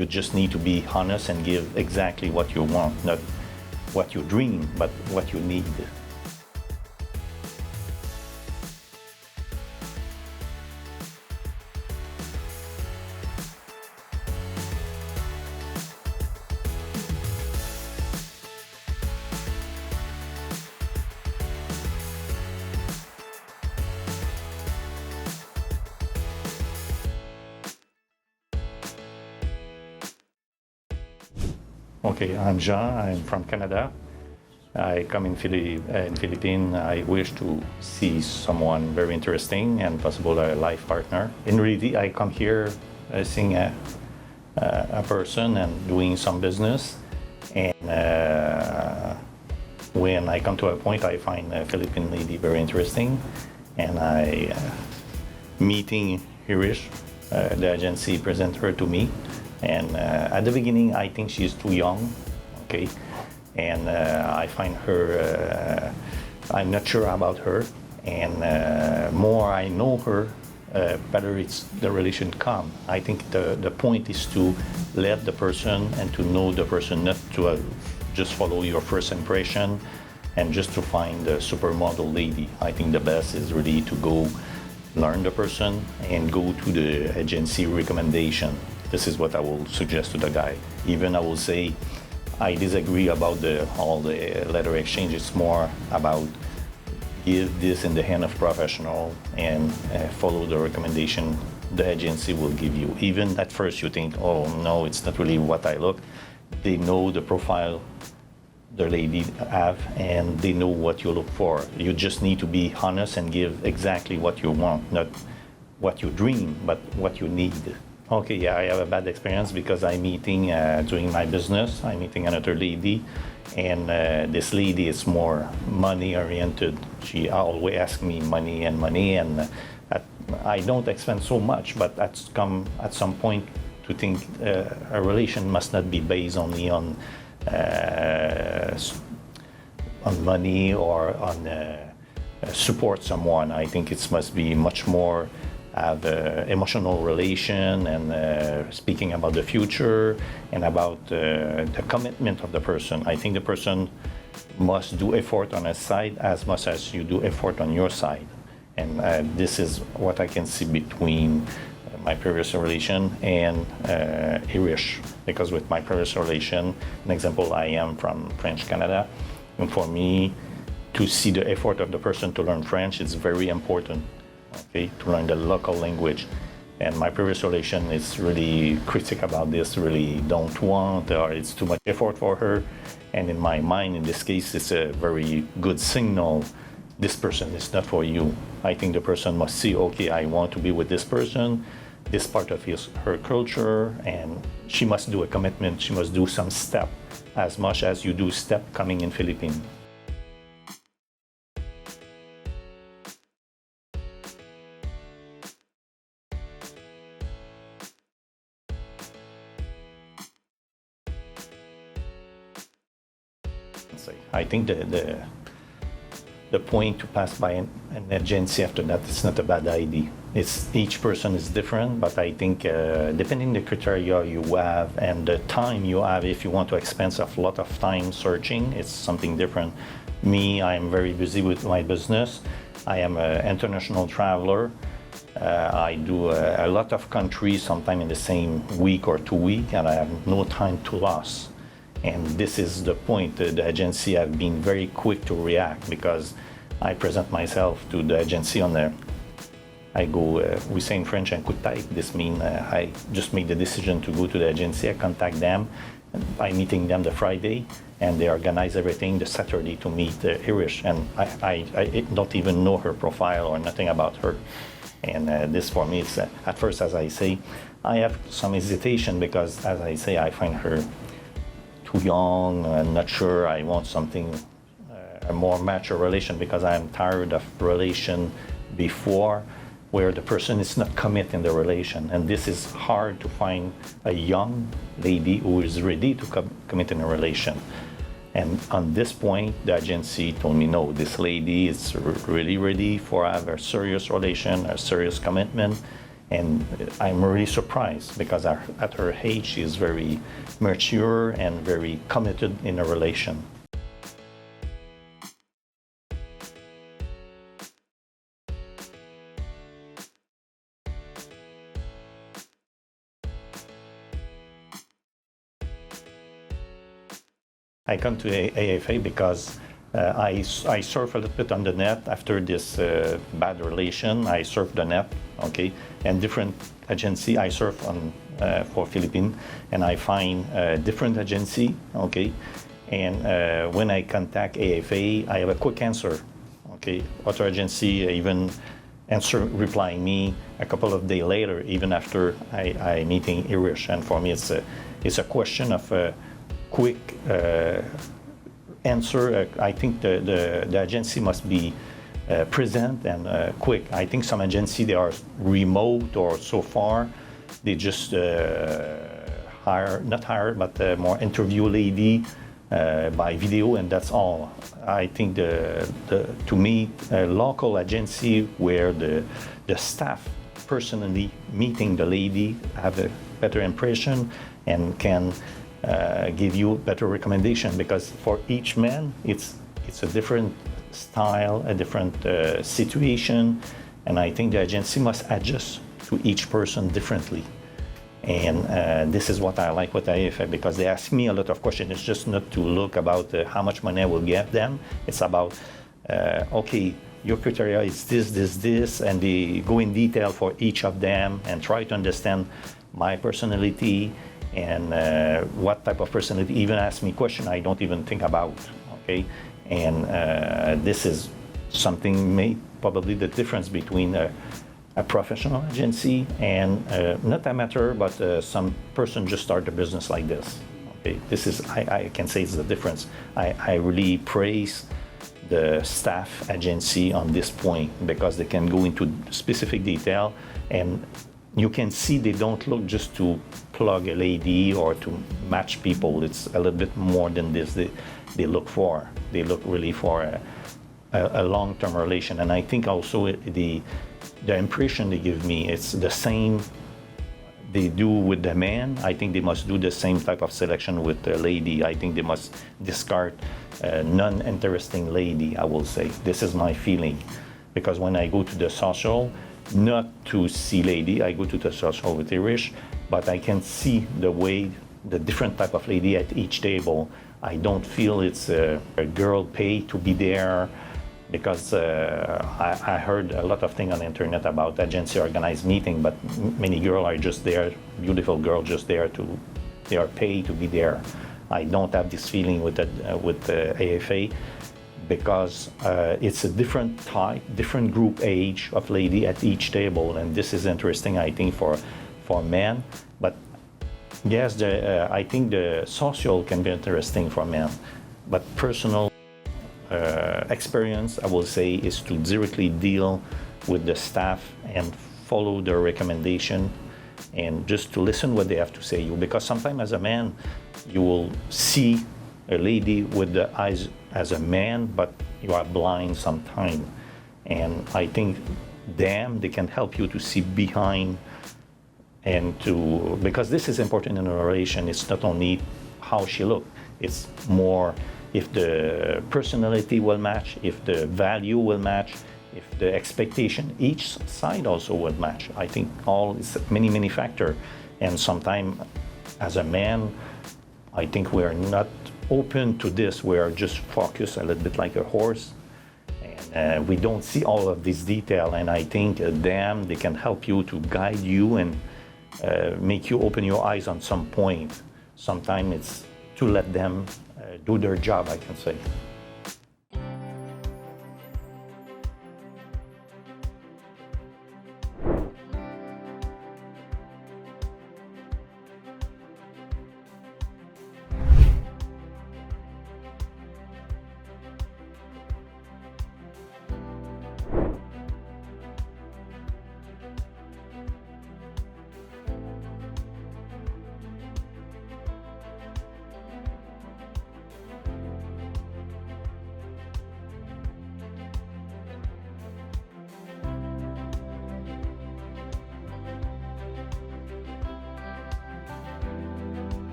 You just need to be honest and give exactly what you want, not what you dream, but what you need. Okay, I'm Jean. I'm from Canada. I come in Philippines. I wish to see someone very interesting and possible a life partner. In reality, I come here seeing a person and doing some business. And when I come to a point, I find a Philippine lady very interesting. And I meeting Irish, the agency present her to me. And at the beginning, I think she's too young, okay? And I find her, I'm not sure about her. And more I know her, better it's the relation come. I think the point is to let the person and to know the person, not to just follow your first impression and just to find the supermodel lady. I think the best is really to go learn the person and go to the agency recommendation. This is what I will suggest to the guy. Even I will say, I disagree about all the letter exchange. It's more about give this in the hand of professional and follow the recommendation the agency will give you. Even at first you think, oh no, it's not really what I look. They know the profile the lady have and they know what you look for. You just need to be honest and give exactly what you want, not what you dream, but what you need. Okay, yeah, I have a bad experience because I'm meeting, doing my business, I'm meeting another lady, and this lady is more money-oriented. She always asks me money, and I don't expend so much, but that's come at some point to think a relation must not be based only on money or on support someone. I think it must be much more have emotional relation and speaking about the future and about the commitment of the person. I think the person must do effort on his side as much as you do effort on your side. And this is what I can see between my previous relation and Irish. Because with my previous relation, an example, I am from French Canada, and for me to see the effort of the person to learn French is very important. Okay, to learn the local language. And my previous relation is really critical about this, really don't want, or it's too much effort for her. And in my mind, in this case, it's a very good signal. This person is not for you. I think the person must see, okay, I want to be with this person, this part of her culture, and she must do a commitment. She must do some step as much as you do step coming in Philippines. I think the point to pass by an agency after that is not a bad idea. Each person is different, but I think depending the criteria you have and the time you have, if you want to expend a lot of time searching, it's something different. Me, I'm very busy with my business. I am an international traveler. I do a lot of countries, sometimes in the same week or 2 weeks, and I have no time to lose. And this is the point. The agency have been very quick to react because I present myself to the agency on there. I go, we say in French, un coup de tête. This means I just make the decision to go to the agency. I contact them. I'm meeting them the Friday, and they organize everything the Saturday to meet Irish. And I don't even know her profile or nothing about her. And this for me, it's at first, as I say, I have some hesitation because, as I say, I find her too young. I'm not sure I want something, a more mature relation, because I'm tired of relation before where the person is not commit in the relation. And this is hard to find a young lady who is ready to commit in a relation. And on this point, the agency told me, no, this lady is really ready for have a serious relation, a serious commitment. And I'm really surprised because at her age, she's very mature and very committed in a relation. I come to AFA because I surf a little bit on the net after this bad relation. I surf the net, okay, and different agency I surf on for Philippines, and I find different agency, okay, and when I contact AFA, I have a quick answer, okay. Other agency even replying me a couple of days later, even after I meeting Irish, and for me it's a question of quick answer. I think the agency must be present and quick. I think some agency, they are remote or so far they just more interview lady by video, and that's all. I think to me a local agency where the staff personally meeting the lady have a better impression and can give you better recommendation, because for each man it's a different style, a different situation, and I think the agency must adjust to each person differently. And this is what I like with AFA, because they ask me a lot of questions. It's just not to look about how much money I will get them. It's about okay, your criteria is this, and they go in detail for each of them and try to understand my personality and what type of personality. Even ask me question I don't even think about, okay. And this is something probably the difference between a professional agency and not amateur, but some person just start a business like this, okay. This is, I can say, it's the difference. I really praise the staff agency on this point, because they can go into specific detail, and you can see they don't look just to plug a lady or to match people. It's a little bit more than this. They look really for a long-term relation. And I think also the impression they give me, it's the same they do with the man. I think they must do the same type of selection with the lady. I think they must discard non-interesting lady, I will say. This is my feeling, because when I go to the social, not to see lady, I go to the social with Irish, but I can see the different type of lady at each table. I don't feel it's a girl pay to be there, because I heard a lot of things on the internet about agency organized meeting, but many girls are just there, beautiful girls just there they are paid to be there. I don't have this feeling with AFA, because it's a different type, different group age of lady at each table, and this is interesting, I think, for men. But yes, I think the social can be interesting for men, but personal experience, I will say, is to directly deal with the staff and follow their recommendation, and just to listen what they have to say. Because sometimes as a man, you will see a lady with the eyes as a man, but you are blind sometimes. And I think they can help you to see behind, and because this is important in a relation. It's not only how she look, it's more if the personality will match, if the value will match, if the expectation, each side also will match. I think all is many factors. And sometimes as a man, I think we are not open to this. We are just focused a little bit like a horse, and we don't see all of this detail. And I think they can help you to guide you and make you open your eyes on some point. Sometimes it's to let them do their job, I can say.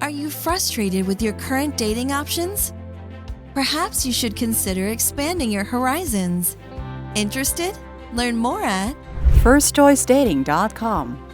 Are you frustrated with your current dating options? Perhaps you should consider expanding your horizons. Interested? Learn more at firstchoicedating.com.